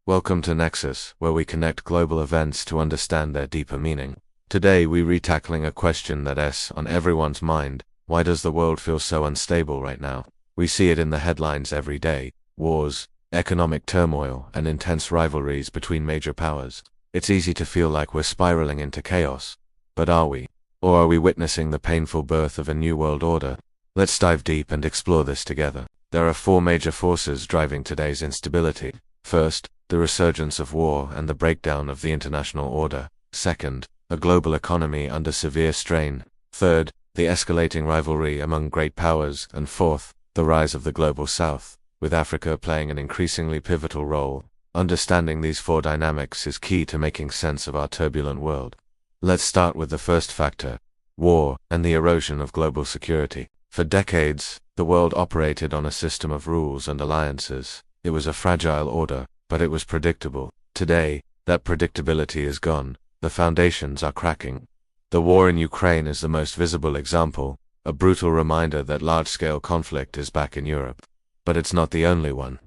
Welcome to Nexus, where we connect global events to understand their deeper meaning. Today we're retackling a question that's on everyone's mind: why does the world feel so unstable right now? We see it in the headlines every day: wars, economic turmoil, and intense rivalries between major powers. It's easy to feel like we're spiraling into chaos. But are we? Or are we witnessing the painful birth of a new world order? Let's dive deep and explore this together. There are four major forces driving today's instability. First, the resurgence of war and the breakdown of the international order. Second, a global economy under severe strain. Third, the escalating rivalry among great powers. And fourth, the rise of the global south, with Africa playing an increasingly pivotal role. Understanding these four dynamics is key to making sense of our turbulent world. Let's start with the first factor: war and the erosion of global security. For decades, the world operated on a system of rules and alliances. It was a fragile order, but it was predictable. Today, that predictability is gone. The foundations are cracking. The war in Ukraine is the most visible example, a brutal reminder that large-scale conflict is back in Europe. But it's not the only one.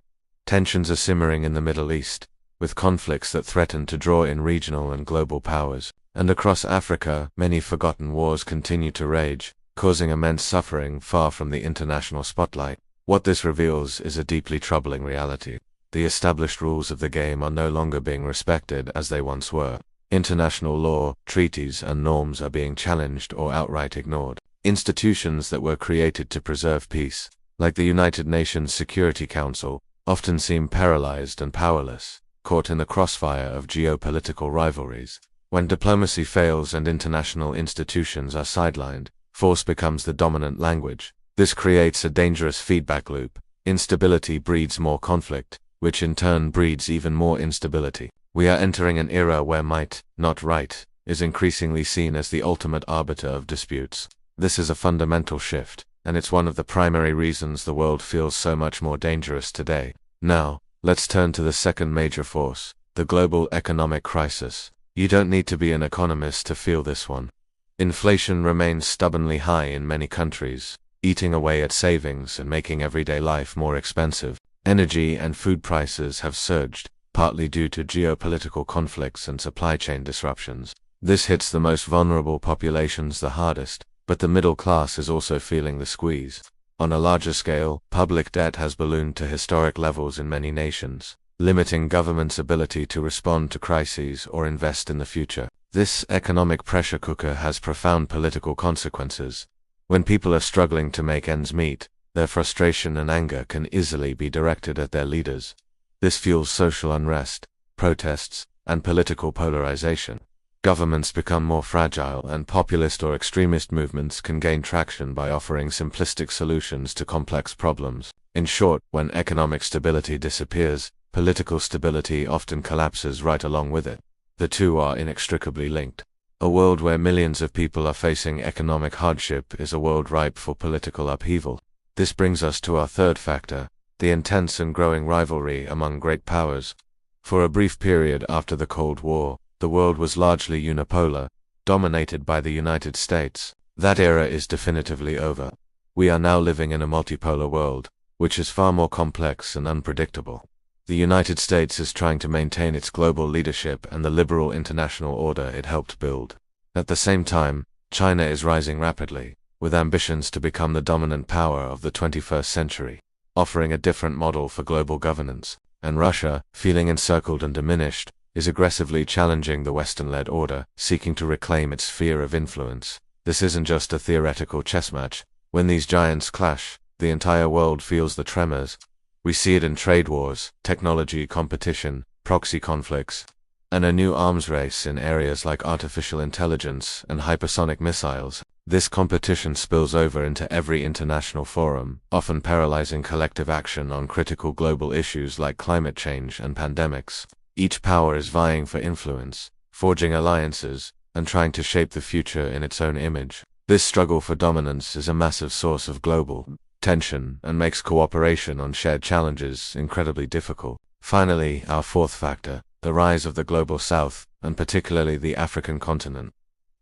Tensions are simmering in the Middle East, with conflicts that threaten to draw in regional and global powers. And across Africa, many forgotten wars continue to rage, causing immense suffering far from the international spotlight. What this reveals is a deeply troubling reality. The established rules of the game are no longer being respected as they once were. International law, treaties, and norms are being challenged or outright ignored. Institutions that were created to preserve peace, like the United Nations Security Council, often seem paralyzed and powerless, caught in the crossfire of geopolitical rivalries. When diplomacy fails and international institutions are sidelined, force becomes the dominant language. This creates a dangerous feedback loop. Instability breeds more conflict, which in turn breeds even more instability. We are entering an era where might, not right, is increasingly seen as the ultimate arbiter of disputes. This is a fundamental shift, and it's one of the primary reasons the world feels so much more dangerous today. Now, let's turn to the second major force: the global economic crisis. You don't need to be an economist to feel this one. Inflation remains stubbornly high in many countries, eating away at savings and making everyday life more expensive. Energy and food prices have surged, partly due to geopolitical conflicts and supply chain disruptions. This hits the most vulnerable populations the hardest, but the middle class is also feeling the squeeze. On a larger scale, public debt has ballooned to historic levels in many nations, limiting governments' ability to respond to crises or invest in the future. This economic pressure cooker has profound political consequences. When people are struggling to make ends meet, their frustration and anger can easily be directed at their leaders. This fuels social unrest, protests, and political polarization. Governments become more fragile, and populist or extremist movements can gain traction by offering simplistic solutions to complex problems. In short, when economic stability disappears, political stability often collapses right along with it. The two are inextricably linked. A world where millions of people are facing economic hardship is a world ripe for political upheaval. This brings us to our third factor: the intense and growing rivalry among great powers. For a brief period after the Cold War, the world was largely unipolar, dominated by the United States. That era is definitively over. We are now living in a multipolar world, which is far more complex and unpredictable. The United States is trying to maintain its global leadership and the liberal international order it helped build. At the same time, China is rising rapidly, with ambitions to become the dominant power of the 21st century, offering a different model for global governance. And Russia, feeling encircled and diminished, is aggressively challenging the Western-led order, seeking to reclaim its sphere of influence. This isn't just a theoretical chess match. When these giants clash, the entire world feels the tremors. We see it in trade wars, technology competition, proxy conflicts, and a new arms race in areas like artificial intelligence and hypersonic missiles. This competition spills over into every international forum, often paralyzing collective action on critical global issues like climate change and pandemics. Each power is vying for influence, forging alliances, and trying to shape the future in its own image. This struggle for dominance is a massive source of global tension and makes cooperation on shared challenges incredibly difficult. Finally, our fourth factor: the rise of the global south, and particularly the African continent.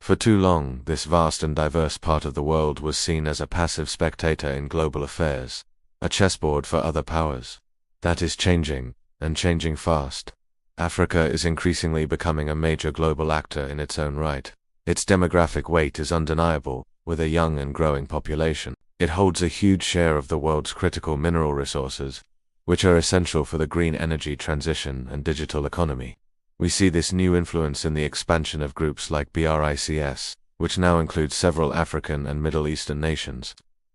For too long, this vast and diverse part of the world was seen as a passive spectator in global affairs, a chessboard for other powers. That is changing, and changing fast. Africa is increasingly becoming a major global actor in its own right. Its demographic weight is undeniable, with a young and growing population. It holds a huge share of the world's critical mineral resources, which are essential for the green energy transition and digital economy. We see this new influence in the expansion of groups like BRICS, which now includes several African and Middle Eastern nations,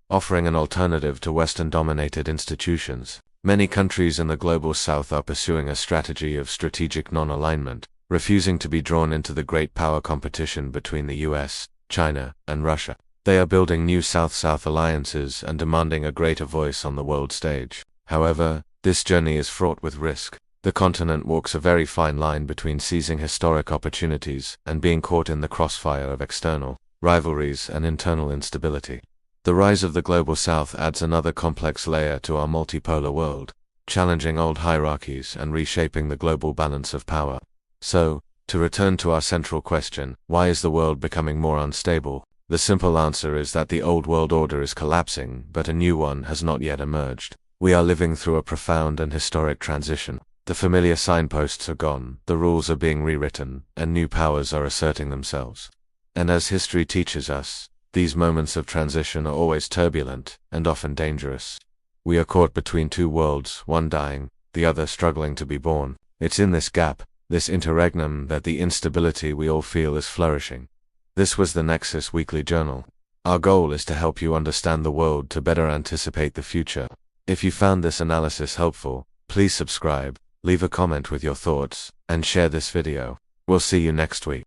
offering an alternative to Western-dominated institutions. Many countries in the global south are pursuing a strategy of strategic non-alignment, refusing to be drawn into the great power competition between the US, China, and Russia. They are building new South-South alliances and demanding a greater voice on the world stage. However, this journey is fraught with risk. The continent walks a very fine line between seizing historic opportunities and being caught in the crossfire of external rivalries and internal instability. The rise of the global south adds another complex layer to our multipolar world, challenging old hierarchies and reshaping the global balance of power. So, to return to our central question, why is the world becoming more unstable? The simple answer is that the old world order is collapsing, but a new one has not yet emerged. We are living through a profound and historic transition. The familiar signposts are gone, the rules are being rewritten, and new powers are asserting themselves. And as history teaches us, these moments of transition are always turbulent and often dangerous. We are caught between two worlds, one dying, the other struggling to be born. It's in this gap, this interregnum, that the instability we all feel is flourishing. This was the Nexus Weekly Journal. Our goal is to help you understand the world to better anticipate the future. If you found this analysis helpful, please subscribe, leave a comment with your thoughts, and share this video. We'll see you next week.